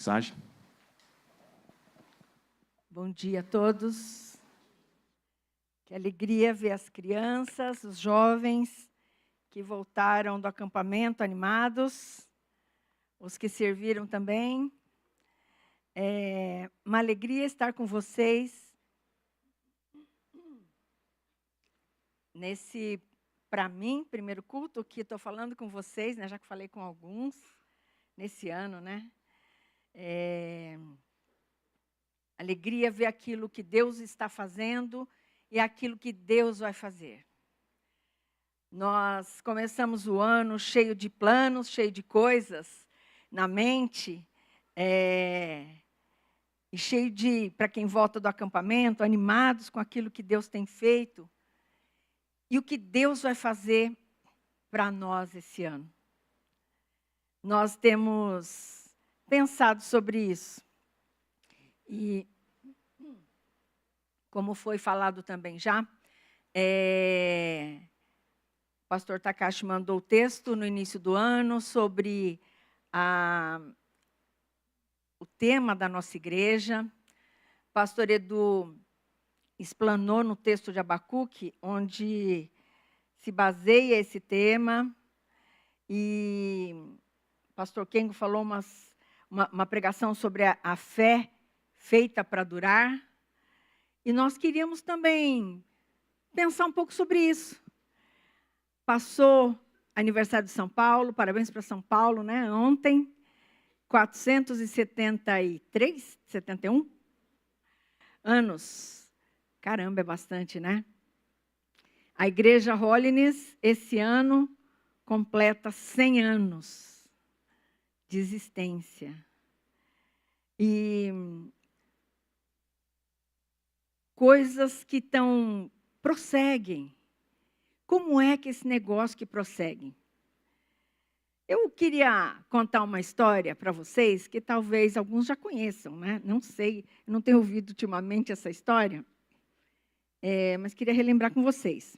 Mensagem. Bom dia a todos. Que alegria ver as crianças, os jovens que voltaram do acampamento animados, os que serviram também. É uma alegria estar com vocês nesse, para mim, primeiro culto que estou falando com vocês, né, já que falei com alguns nesse ano, né? Alegria ver aquilo que Deus está fazendo e aquilo que Deus vai fazer. Nós começamos o ano cheio de planos, cheio de coisas na mente, e cheio de, para quem volta do acampamento, animados com aquilo que Deus tem feito e o que Deus vai fazer para nós esse ano. Nós temos pensado sobre isso. E, como foi falado também já, o pastor Takashi mandou o texto no início do ano sobre o tema da nossa igreja. O pastor Edu explanou no texto de Abacuque, onde se baseia esse tema. E o pastor Kengo falou uma pregação sobre a fé feita para durar. E nós queríamos também pensar um pouco sobre isso. Passou aniversário de São Paulo, parabéns para São Paulo, né? Ontem, 473, 71 anos. Caramba, é bastante, né? A Igreja Holiness, esse ano, completa 100 anos de existência. E coisas que prosseguem. Como é que esse negócio que prossegue? Eu queria contar uma história para vocês, que talvez alguns já conheçam, né? Não sei, não tenho ouvido ultimamente essa história, mas queria relembrar com vocês.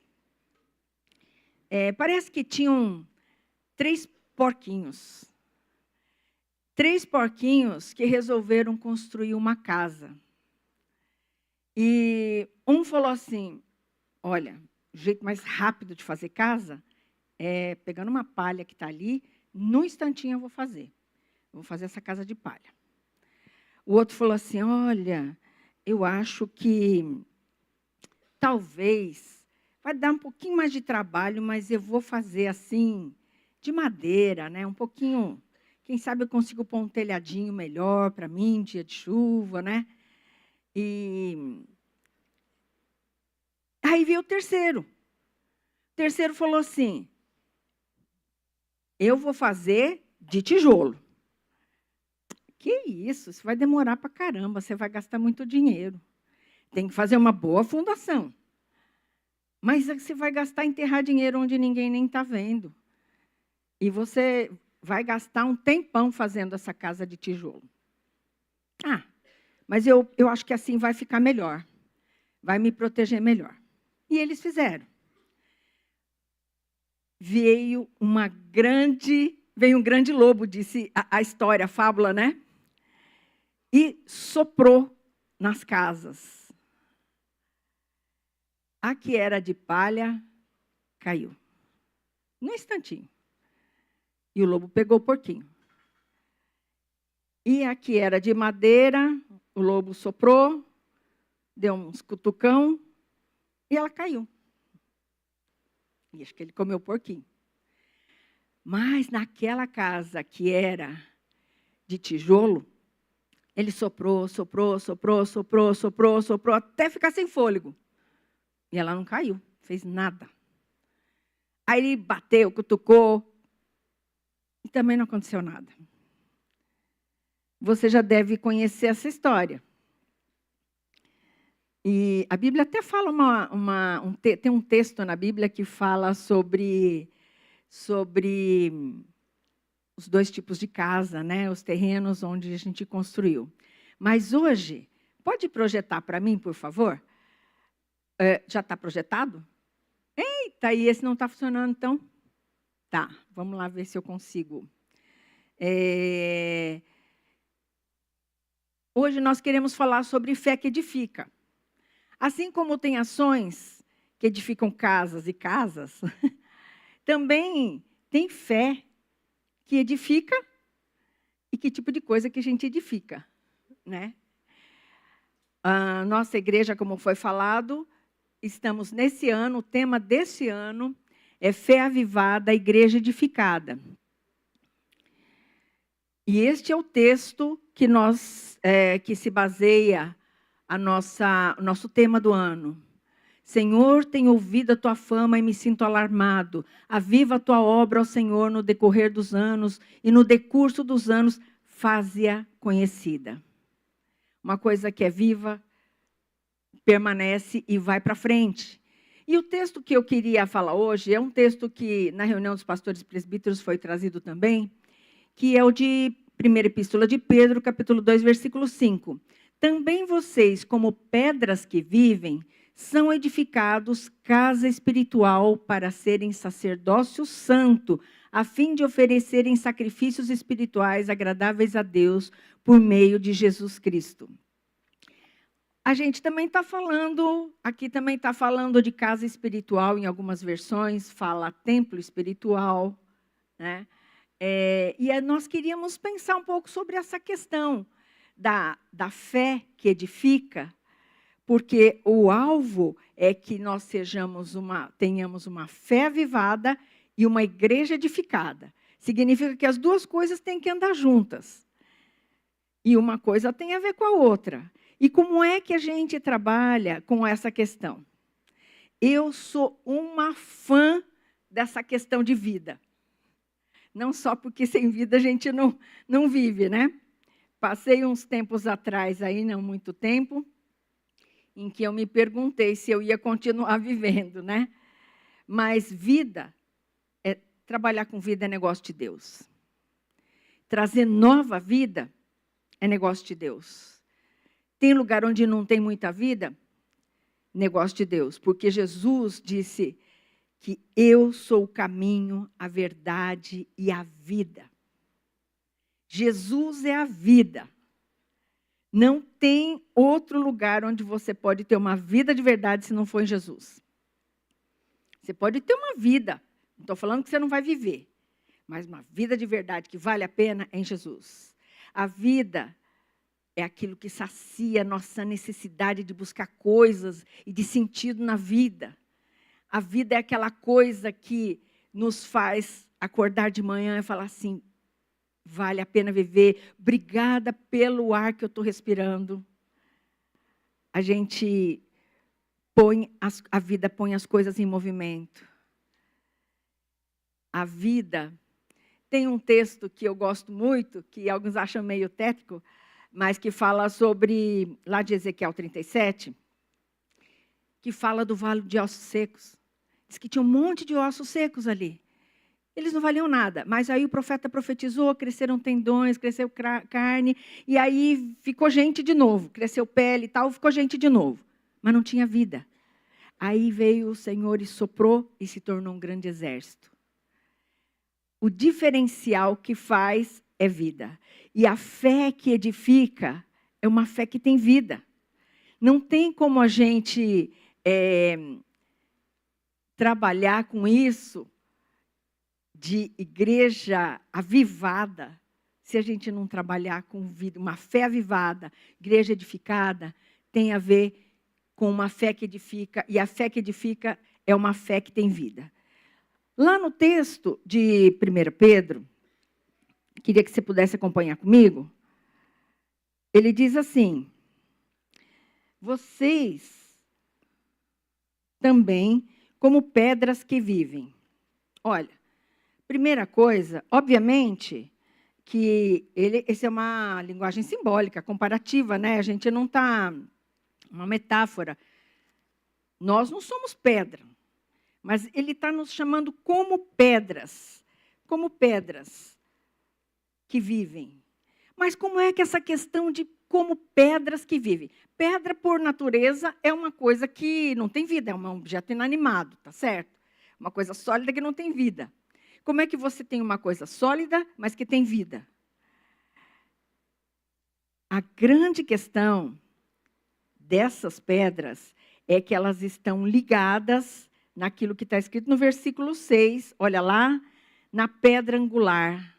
Parece que tinham 3 porquinhos. 3 porquinhos que resolveram construir uma casa. E um falou assim, olha, o jeito mais rápido de fazer casa é pegando uma palha que está ali, num instantinho eu vou fazer. Eu vou fazer essa casa de palha. O outro falou assim, olha, eu acho que talvez vai dar um pouquinho mais de trabalho, mas eu vou fazer assim, de madeira, né? Um pouquinho, quem sabe eu consigo pôr um telhadinho melhor para mim, dia de chuva, né? E aí veio o terceiro. O terceiro falou assim, eu vou fazer de tijolo. Que isso vai demorar para caramba, você vai gastar muito dinheiro. Tem que fazer uma boa fundação. Mas você vai gastar enterrar dinheiro onde ninguém nem está vendo. E você vai gastar um tempão fazendo essa casa de tijolo. Mas eu acho que assim vai ficar melhor. Vai me proteger melhor. E eles fizeram. Veio um grande lobo, disse a história, a fábula, né? E soprou nas casas. A que era de palha, caiu. Num instantinho. E o lobo pegou o porquinho. E a que era de madeira, o lobo soprou, deu uns cutucão, e ela caiu. E acho que ele comeu o porquinho. Mas naquela casa que era de tijolo, ele soprou, até ficar sem fôlego. E ela não caiu, fez nada. Aí ele bateu, cutucou, e também não aconteceu nada. Você já deve conhecer essa história. E a Bíblia até fala tem um texto na Bíblia que fala sobre os 2 tipos de casa, né? Os terrenos onde a gente construiu. Mas hoje, pode projetar para mim, por favor? Já está projetado? Eita, e esse não está funcionando, então? Tá, vamos lá ver se eu consigo. Hoje nós queremos falar sobre fé que edifica. Assim como tem ações que edificam casas e casas, também tem fé que edifica e que tipo de coisa que a gente edifica, né? A nossa igreja, como foi falado, estamos nesse ano, o tema desse ano é Fé Avivada, Igreja Edificada. E este é o texto que que se baseia o nosso tema do ano. Senhor, tenho ouvido a tua fama e me sinto alarmado. Aviva a tua obra, ó Senhor, no decorrer dos anos e no decurso dos anos, faze-a conhecida. Uma coisa que é viva, permanece e vai para frente. E o texto que eu queria falar hoje é um texto que na reunião dos pastores presbíteros foi trazido também, que é o de 1ª Epístola de Pedro, capítulo 2, versículo 5. Também vocês, como pedras que vivem, são edificados casa espiritual para serem sacerdócio santo, a fim de oferecerem sacrifícios espirituais agradáveis a Deus por meio de Jesus Cristo. A gente também está falando, aqui também está falando de casa espiritual, em algumas versões, fala templo espiritual, né? E nós queríamos pensar um pouco sobre essa questão da fé que edifica, porque o alvo é que nós tenhamos uma fé avivada e uma igreja edificada. Significa que as duas coisas têm que andar juntas. E uma coisa tem a ver com a outra. E como é que a gente trabalha com essa questão? Eu sou uma fã dessa questão de vida. Não só porque sem vida a gente não vive, né? Passei uns tempos atrás, aí não muito tempo, em que eu me perguntei se eu ia continuar vivendo, né? Mas trabalhar com vida é negócio de Deus. Trazer nova vida é negócio de Deus. Tem lugar onde não tem muita vida? Negócio de Deus. Porque Jesus disse que eu sou o caminho, a verdade e a vida. Jesus é a vida. Não tem outro lugar onde você pode ter uma vida de verdade se não for em Jesus. Você pode ter uma vida, não estou falando que você não vai viver, mas uma vida de verdade que vale a pena é em Jesus. A vida é aquilo que sacia a nossa necessidade de buscar coisas e de sentido na vida. A vida é aquela coisa que nos faz acordar de manhã e falar assim, vale a pena viver, obrigada pelo ar que eu estou respirando. A gente a vida põe as coisas em movimento. A vida, tem um texto que eu gosto muito, que alguns acham meio tétrico, mas que fala sobre, lá de Ezequiel 37, que fala do vale de ossos secos. Diz que tinha um monte de ossos secos ali. Eles não valiam nada, mas aí o profeta profetizou, cresceram tendões, cresceu carne, e aí ficou gente de novo, cresceu pele e tal, ficou gente de novo, mas não tinha vida. Aí veio o Senhor e soprou e se tornou um grande exército. O diferencial que faz é vida. E a fé que edifica é uma fé que tem vida. Não tem como a gente trabalhar com isso de igreja avivada, se a gente não trabalhar com vida. Uma fé avivada, igreja edificada, tem a ver com uma fé que edifica, e a fé que edifica é uma fé que tem vida. Lá no texto de 1 Pedro, queria que você pudesse acompanhar comigo, ele diz assim, vocês também como pedras que vivem. Olha, primeira coisa, obviamente, que essa é uma linguagem simbólica, comparativa, né? A gente não está... Uma metáfora. Nós não somos pedra, mas ele está nos chamando como pedras que vivem. Mas como é que essa questão de como pedras que vivem? Pedra, por natureza, é uma coisa que não tem vida, é um objeto inanimado, tá certo? Uma coisa sólida que não tem vida. Como é que você tem uma coisa sólida, mas que tem vida? A grande questão dessas pedras é que elas estão ligadas naquilo que está escrito no versículo 6, olha lá, na pedra angular.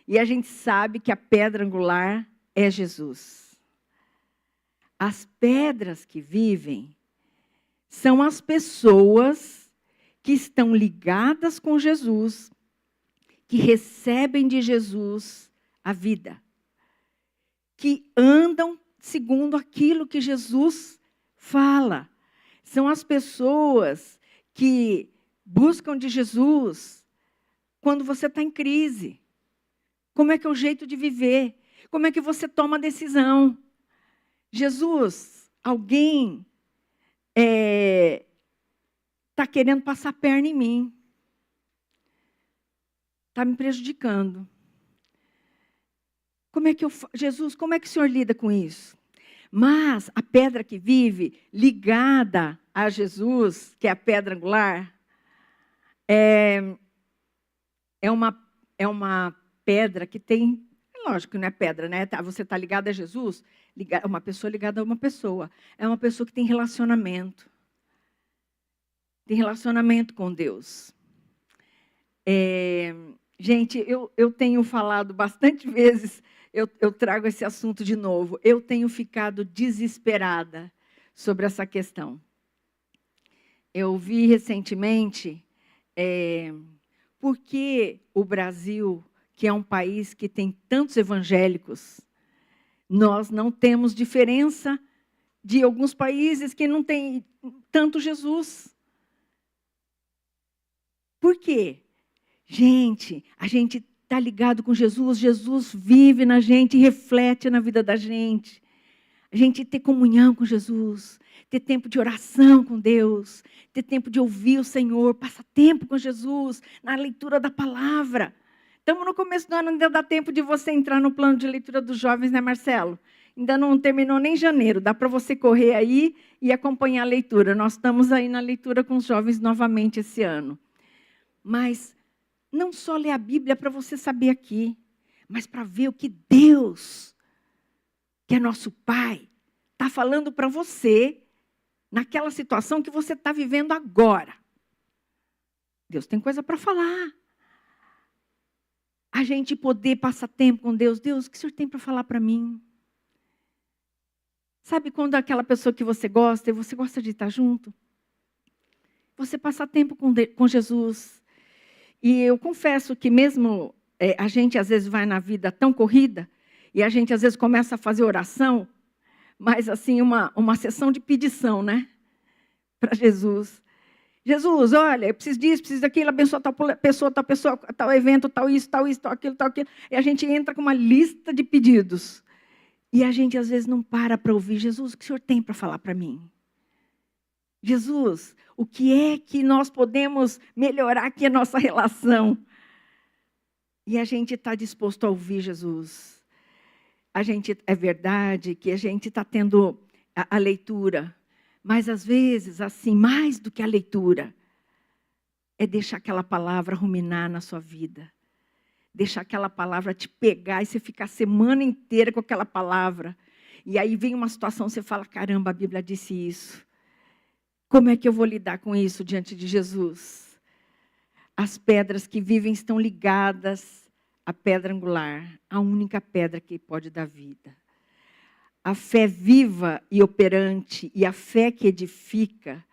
E a gente sabe que a pedra angular é Jesus. As pedras que vivem são as pessoas que estão ligadas com Jesus, que recebem de Jesus a vida, que andam segundo aquilo que Jesus fala. São as pessoas que buscam de Jesus quando você está em crise. Como é que é o jeito de viver? Como é que você toma a decisão? Jesus, alguém está querendo passar a perna em mim. Está me prejudicando. Jesus, como é que o Senhor lida com isso? Mas a pedra que vive ligada a Jesus, que é a pedra angular, é uma pedra que tem, lógico que não é pedra, né? Você está ligado a Jesus, uma pessoa ligada a uma pessoa. É uma pessoa que tem relacionamento. Tem relacionamento com Deus. Gente, eu tenho falado bastante vezes, eu trago esse assunto de novo. Eu tenho ficado desesperada sobre essa questão. Eu vi recentemente por que o Brasil, que é um país que tem tantos evangélicos, nós não temos diferença de alguns países que não têm tanto Jesus. Por quê? Gente, a gente está ligado com Jesus, Jesus vive na gente, reflete na vida da gente. A gente ter comunhão com Jesus, ter tempo de oração com Deus, ter tempo de ouvir o Senhor, passar tempo com Jesus, na leitura da palavra. Estamos no começo do ano, ainda dá tempo de você entrar no plano de leitura dos jovens, né, Marcelo? Ainda não terminou nem janeiro, dá para você correr aí e acompanhar a leitura. Nós estamos aí na leitura com os jovens novamente esse ano. Mas não só ler a Bíblia para você saber aqui, mas para ver o que Deus, que é nosso Pai, está falando para você naquela situação que você está vivendo agora. Deus tem coisa para falar. A gente poder passar tempo com Deus. Deus, o que o Senhor tem para falar para mim? Sabe quando aquela pessoa que você gosta, e você gosta de estar junto? Você passar tempo com Jesus. E eu confesso que mesmo a gente às vezes vai na vida tão corrida, e a gente às vezes começa a fazer oração, mas assim, uma sessão de pedição, né? Para Jesus. Jesus, olha, eu preciso disso, preciso daquilo, abençoa tal pessoa, tal evento, tal isso, tal aquilo, tal aquilo. E a gente entra com uma lista de pedidos. E a gente às vezes não para ouvir, Jesus, o que o Senhor tem para falar para mim? Jesus, o que é que nós podemos melhorar aqui a nossa relação? E a gente está disposto a ouvir Jesus. É verdade que a gente está tendo a leitura, mas às vezes, assim, mais do que a leitura, é deixar aquela palavra ruminar na sua vida. Deixar aquela palavra te pegar e você ficar a semana inteira com aquela palavra. E aí vem uma situação, você fala, caramba, a Bíblia disse isso. Como é que eu vou lidar com isso diante de Jesus? As pedras que vivem estão ligadas à pedra angular, a única pedra que pode dar vida. A fé viva e operante e a fé que edifica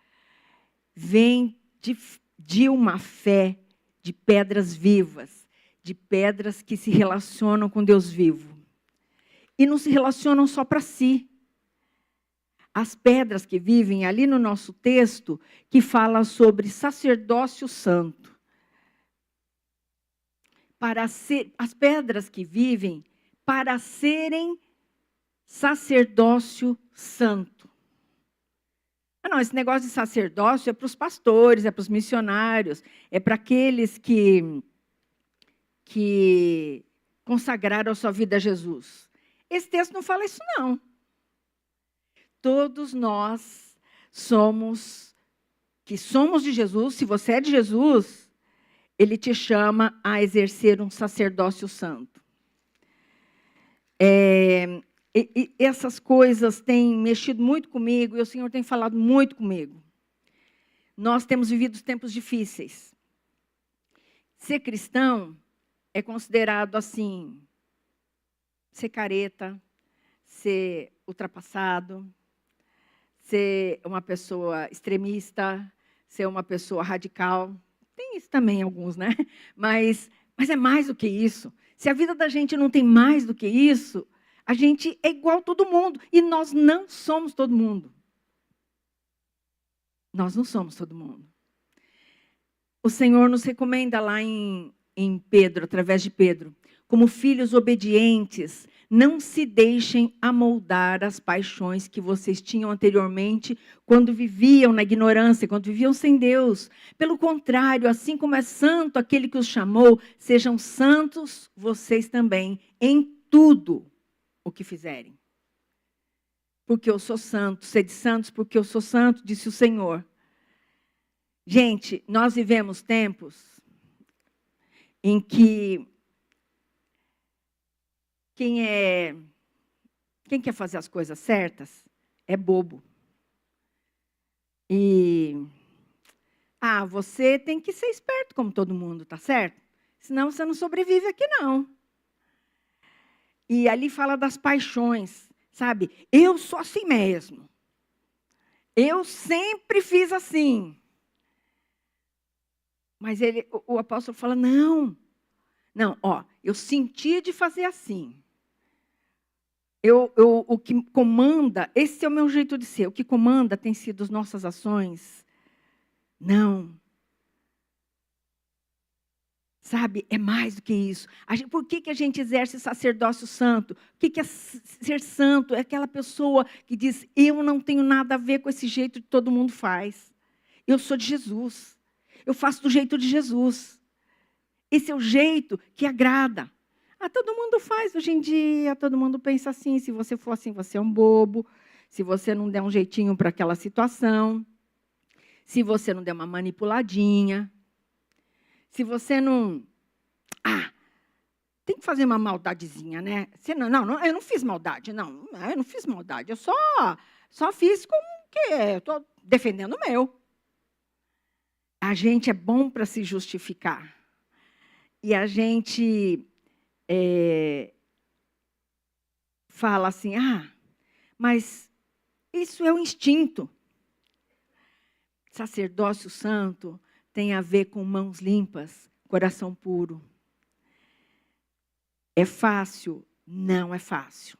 vem de uma fé de pedras vivas, de pedras que se relacionam com Deus vivo. E não se relacionam só para si. As pedras que vivem ali no nosso texto, que fala sobre sacerdócio santo. As pedras que vivem para serem sacerdócio santo. Não, esse negócio de sacerdócio é para os pastores, é para os missionários, é para aqueles que consagraram a sua vida a Jesus. Esse texto não fala isso, não. Todos nós somos de Jesus. Se você é de Jesus, Ele te chama a exercer um sacerdócio santo. E essas coisas têm mexido muito comigo e o Senhor tem falado muito comigo. Nós temos vivido tempos difíceis. Ser cristão é considerado assim, ser careta, ser ultrapassado, ser uma pessoa extremista, ser uma pessoa radical. Tem isso também, alguns, né? Mas é mais do que isso. Se a vida da gente não tem mais do que isso, a gente é igual a todo mundo. E nós não somos todo mundo. Nós não somos todo mundo. O Senhor nos recomenda lá em Pedro, através de Pedro, como filhos obedientes, não se deixem amoldar as paixões que vocês tinham anteriormente quando viviam na ignorância, quando viviam sem Deus. Pelo contrário, assim como é santo aquele que os chamou, sejam santos vocês também em tudo o que fizerem. Porque eu sou santo, sede santos porque eu sou santo, disse o Senhor. Gente, nós vivemos tempos em que quem quer fazer as coisas certas é bobo. E você tem que ser esperto como todo mundo, tá certo? Senão você não sobrevive aqui não. E ali fala das paixões, sabe? Eu sou assim mesmo. Eu sempre fiz assim. Mas o apóstolo fala, não, eu senti de fazer assim. O que comanda, esse é o meu jeito de ser, o que comanda tem sido as nossas ações. Não. Sabe, é mais do que isso. Por que a gente exerce sacerdócio santo? O que é ser santo? É aquela pessoa que diz, eu não tenho nada a ver com esse jeito que todo mundo faz. Eu sou de Jesus. Eu faço do jeito de Jesus. Esse é o jeito que agrada. Todo mundo faz hoje em dia, todo mundo pensa assim, se você for assim, você é um bobo, se você não der um jeitinho para aquela situação, se você não der uma manipuladinha, se você não... tem que fazer uma maldadezinha, né? Não, eu não fiz maldade, não, eu não fiz maldade, eu só fiz como que eu estou defendendo o meu. A gente é bom para se justificar. E a gente fala assim, mas isso é um instinto. Sacerdócio santo tem a ver com mãos limpas, coração puro. É fácil? Não é fácil.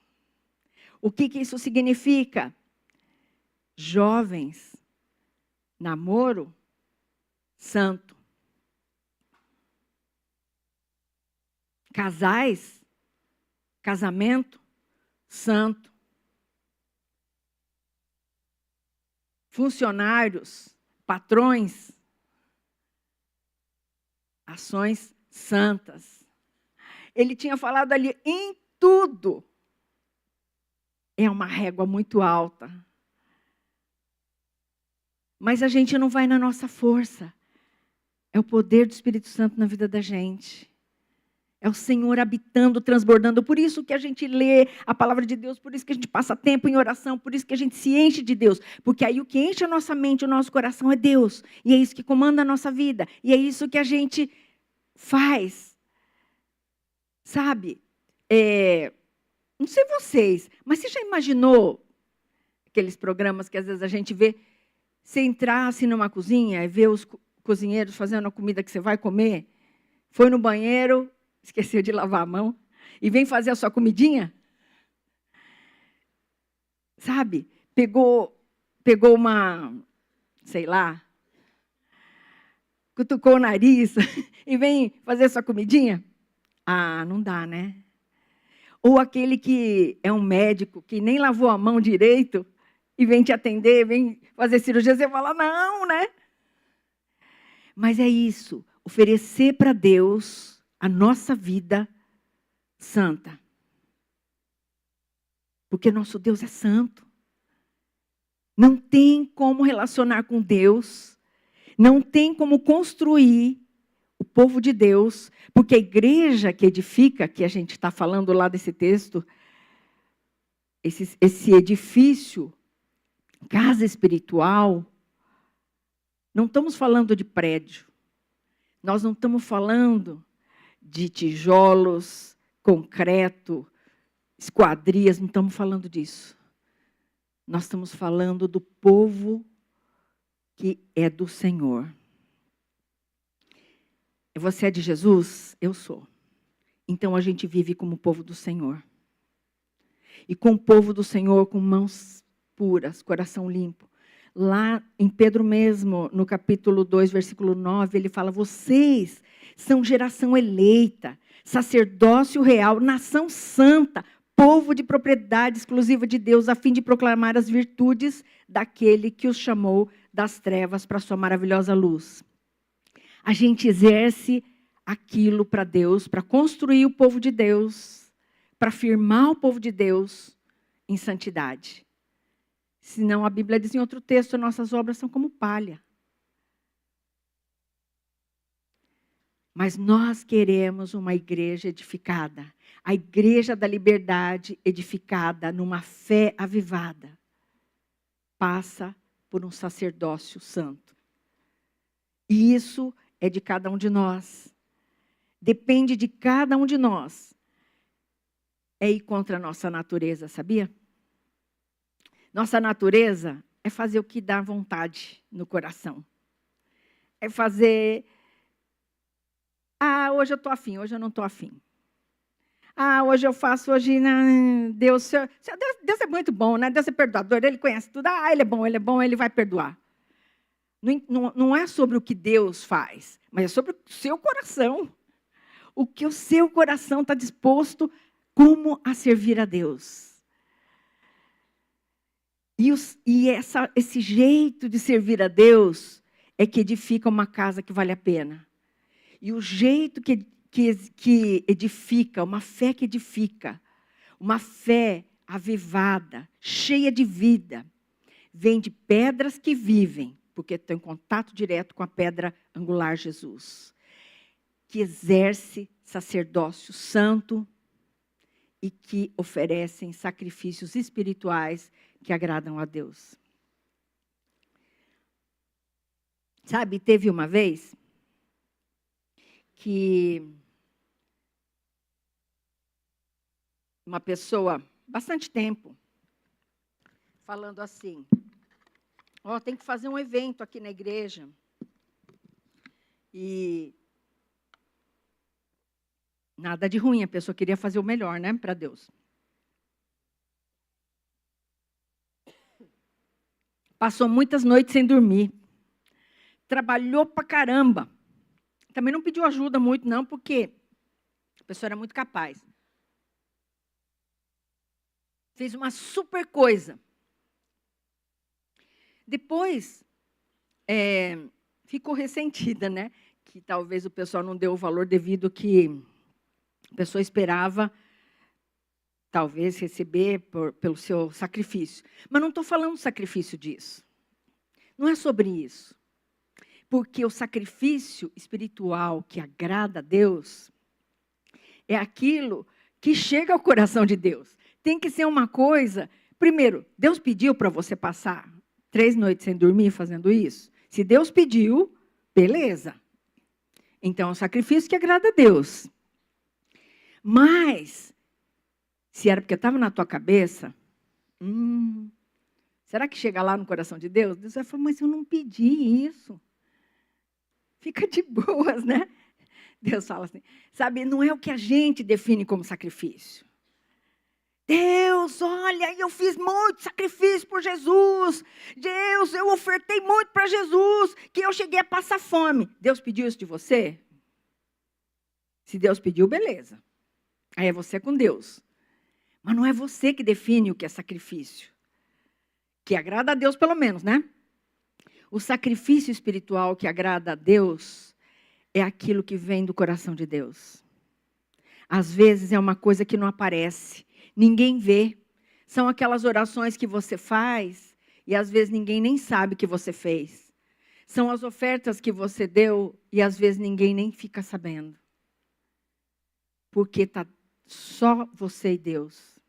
O que isso significa? Jovens, namoro, santo. Casais, casamento, santo. Funcionários, patrões, ações santas. Ele tinha falado ali em tudo. É uma régua muito alta. Mas a gente não vai na nossa força. É o poder do Espírito Santo na vida da gente. É o Senhor habitando, transbordando. Por isso que a gente lê a palavra de Deus, por isso que a gente passa tempo em oração, por isso que a gente se enche de Deus. Porque aí o que enche a nossa mente, o nosso coração é Deus. E é isso que comanda a nossa vida. E é isso que a gente faz. Sabe? Não sei vocês, mas você já imaginou aqueles programas que às vezes a gente vê, você entrar assim numa cozinha e ver os cozinheiros fazendo a comida que você vai comer, foi no banheiro, esqueceu de lavar a mão, e vem fazer a sua comidinha? Sabe? Pegou uma, sei lá, cutucou o nariz e vem fazer a sua comidinha? Não dá, né? Ou aquele que é um médico que nem lavou a mão direito e vem te atender, vem fazer cirurgia, você fala, não, né? Mas é isso, oferecer para Deus a nossa vida santa. Porque nosso Deus é santo. Não tem como relacionar com Deus, não tem como construir o povo de Deus, porque a igreja que edifica, que a gente está falando lá desse texto, esse edifício, casa espiritual, não estamos falando de prédio. Nós não estamos falando de tijolos, concreto, esquadrias, não estamos falando disso. Nós estamos falando do povo que é do Senhor. Você é de Jesus? Eu sou. Então a gente vive como povo do Senhor. E com o povo do Senhor, com mãos puras, coração limpo. Lá em Pedro mesmo, no capítulo 2, versículo 9, ele fala: vocês são geração eleita, sacerdócio real, nação santa, povo de propriedade exclusiva de Deus, a fim de proclamar as virtudes daquele que os chamou das trevas para a sua maravilhosa luz. A gente exerce aquilo para Deus, para construir o povo de Deus, para firmar o povo de Deus em santidade. Senão a Bíblia diz em outro texto, nossas obras são como palha. Mas nós queremos uma igreja edificada. A igreja da liberdade edificada numa fé avivada. Passa por um sacerdócio santo. E isso é de cada um de nós. Depende de cada um de nós. É ir contra a nossa natureza, sabia? Nossa natureza é fazer o que dá vontade no coração. É fazer... hoje eu estou afim, hoje eu não estou afim. Hoje eu faço, hoje... Deus é muito bom, né? Deus é perdoador, Ele conhece tudo. Ele é bom, Ele vai perdoar. Não é sobre o que Deus faz, mas é sobre o seu coração. O que o seu coração está disposto como a servir a Deus. E esse jeito de servir a Deus é que edifica uma casa que vale a pena. E o jeito que edifica, uma fé que edifica, uma fé avivada, cheia de vida, vem de pedras que vivem, porque estão em contato direto com a pedra angular Jesus, que exerce sacerdócio santo e que oferecem sacrifícios espirituais que agradam a Deus. Sabe, teve uma vez que uma pessoa, bastante tempo, falando assim, tem que fazer um evento aqui na igreja. E nada de ruim, a pessoa queria fazer o melhor, né, para Deus. Passou muitas noites sem dormir. Trabalhou pra caramba. Também não pediu ajuda muito, não, porque a pessoa era muito capaz. Fez uma super coisa. Depois, ficou ressentida, né? Que talvez o pessoal não deu o valor devido que a pessoa esperava, talvez, receber pelo seu sacrifício. Mas não estou falando sacrifício disso. Não é sobre isso. Porque o sacrifício espiritual que agrada a Deus é aquilo que chega ao coração de Deus. Tem que ser uma coisa... Primeiro, Deus pediu para você passar 3 noites sem dormir fazendo isso? Se Deus pediu, beleza. Então, é um sacrifício que agrada a Deus. Mas, se era porque estava na tua cabeça, será que chega lá no coração de Deus? Deus vai falar, mas eu não pedi isso. Fica de boas, né? Deus fala assim, sabe, não é o que a gente define como sacrifício. Deus, olha, eu fiz muito sacrifício por Jesus. Deus, eu ofertei muito para Jesus, que eu cheguei a passar fome. Deus pediu isso de você? Se Deus pediu, beleza. Aí é você com Deus. Mas não é você que define o que é sacrifício. Que agrada a Deus, pelo menos, né? O sacrifício espiritual que agrada a Deus é aquilo que vem do coração de Deus. Às vezes é uma coisa que não aparece, ninguém vê. São aquelas orações que você faz e às vezes ninguém nem sabe que você fez. São as ofertas que você deu e às vezes ninguém nem fica sabendo. Porque está só você e Deus.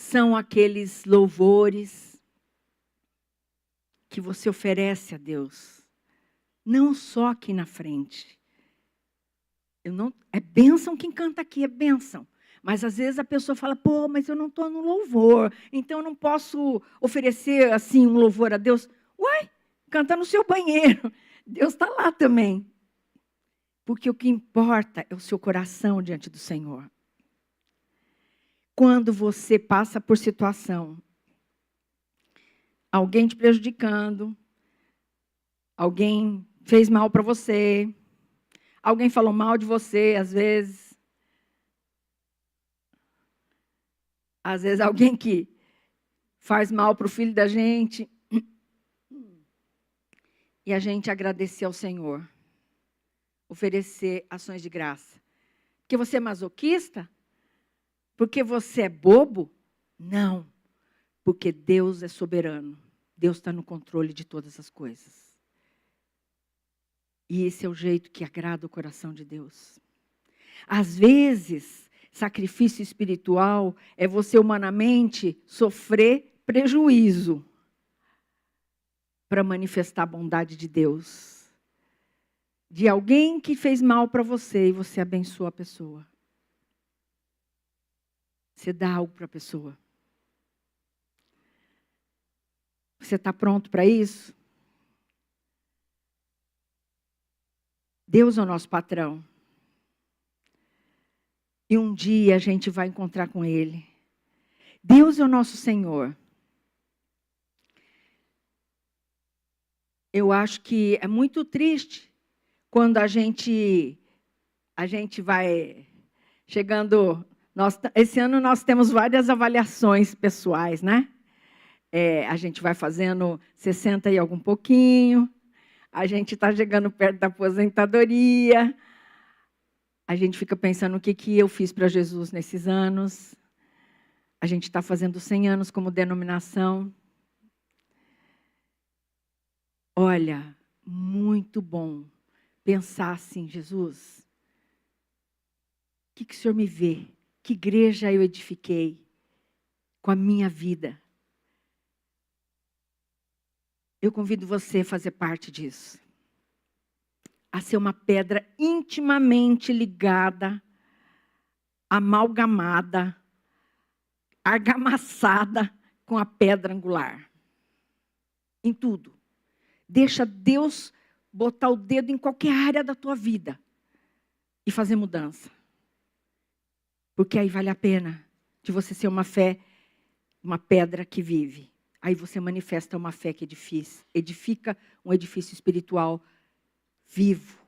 são aqueles louvores que você oferece a Deus, não só aqui na frente. É bênção quem canta aqui, é bênção. Mas às vezes a pessoa fala, pô, mas eu não estou no louvor, então eu não posso oferecer assim um louvor a Deus. Uai, canta no seu banheiro, Deus está lá também. Porque o que importa é o seu coração diante do Senhor. Quando você passa por situação, alguém te prejudicando, alguém fez mal para você, alguém falou mal de você, às vezes alguém que faz mal para o filho da gente, e a gente agradecer ao Senhor, oferecer ações de graça. Porque você é masoquista? Porque você é bobo? Não, porque Deus é soberano. Deus está no controle de todas as coisas. E esse é o jeito que agrada o coração de Deus. Às vezes, sacrifício espiritual é você humanamente sofrer prejuízo para manifestar a bondade de Deus. De alguém que fez mal para você e você abençoa a pessoa. Você dá algo para a pessoa. Você está pronto para isso? Deus é o nosso patrão. E um dia a gente vai encontrar com Ele. Deus é o nosso Senhor. Eu acho que é muito triste quando a gente vai chegando. Esse ano nós temos várias avaliações pessoais, né? A gente vai fazendo 60 e algum pouquinho. A gente está chegando perto da aposentadoria. A gente fica pensando o que eu fiz para Jesus nesses anos. A gente está fazendo 100 anos como denominação. Olha, muito bom pensar assim, Jesus, o que o Senhor me vê? Que igreja eu edifiquei com a minha vida? Eu convido você a fazer parte disso. A ser uma pedra intimamente ligada, amalgamada, argamassada com a pedra angular. Em tudo. Deixa Deus botar o dedo em qualquer área da tua vida e fazer mudança. Porque aí vale a pena de você ser uma fé, uma pedra que vive. Aí você manifesta uma fé que edifica um edifício espiritual vivo,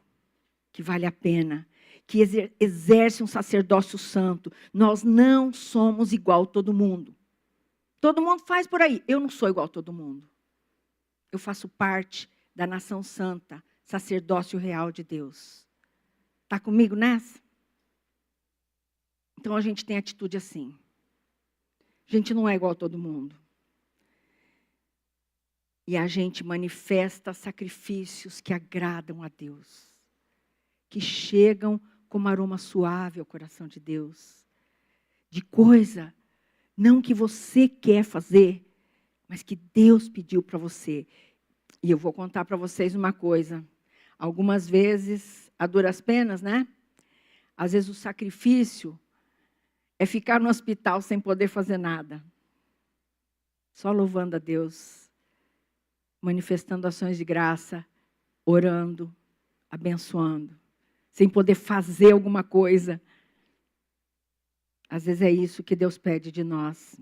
que vale a pena, que exerce um sacerdócio santo. Nós não somos igual a todo mundo. Todo mundo faz por aí. Eu não sou igual a todo mundo. Eu faço parte da nação santa, sacerdócio real de Deus. Está comigo nessa? Então a gente tem atitude assim. A gente não é igual a todo mundo. E a gente manifesta sacrifícios que agradam a Deus. Que chegam como aroma suave ao coração de Deus. De coisa, não que você quer fazer, mas que Deus pediu para você. E eu vou contar para vocês uma coisa. Algumas vezes, a duras penas, né? Às vezes o sacrifício é ficar no hospital sem poder fazer nada. Só louvando a Deus. Manifestando ações de graça. Orando. Abençoando. Sem poder fazer alguma coisa. Às vezes é isso que Deus pede de nós.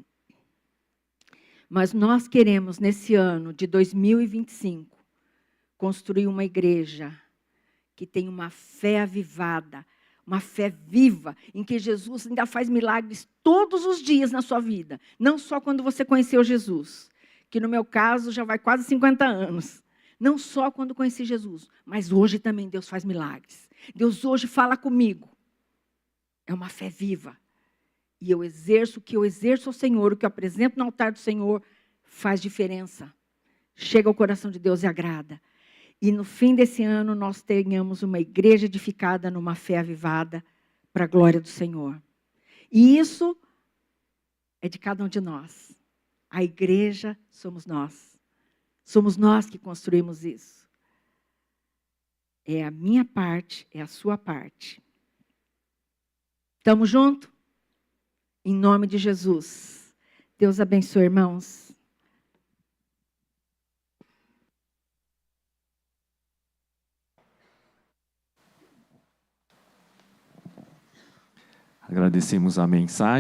Mas nós queremos, nesse ano de 2025, construir uma igreja que tem uma fé avivada, uma fé viva, em que Jesus ainda faz milagres todos os dias na sua vida. Não só quando você conheceu Jesus, que no meu caso já vai quase 50 anos. Não só quando conheci Jesus, mas hoje também Deus faz milagres. Deus hoje fala comigo. É uma fé viva. E eu exerço o que eu exerço ao Senhor, o que eu apresento no altar do Senhor, faz diferença. Chega ao coração de Deus e agrada. E no fim desse ano nós tenhamos uma igreja edificada numa fé avivada para a glória do Senhor. E isso é de cada um de nós. A igreja somos nós. Somos nós que construímos isso. É a minha parte, é a sua parte. Estamos juntos? Em nome de Jesus. Deus abençoe, irmãos. Agradecemos a mensagem.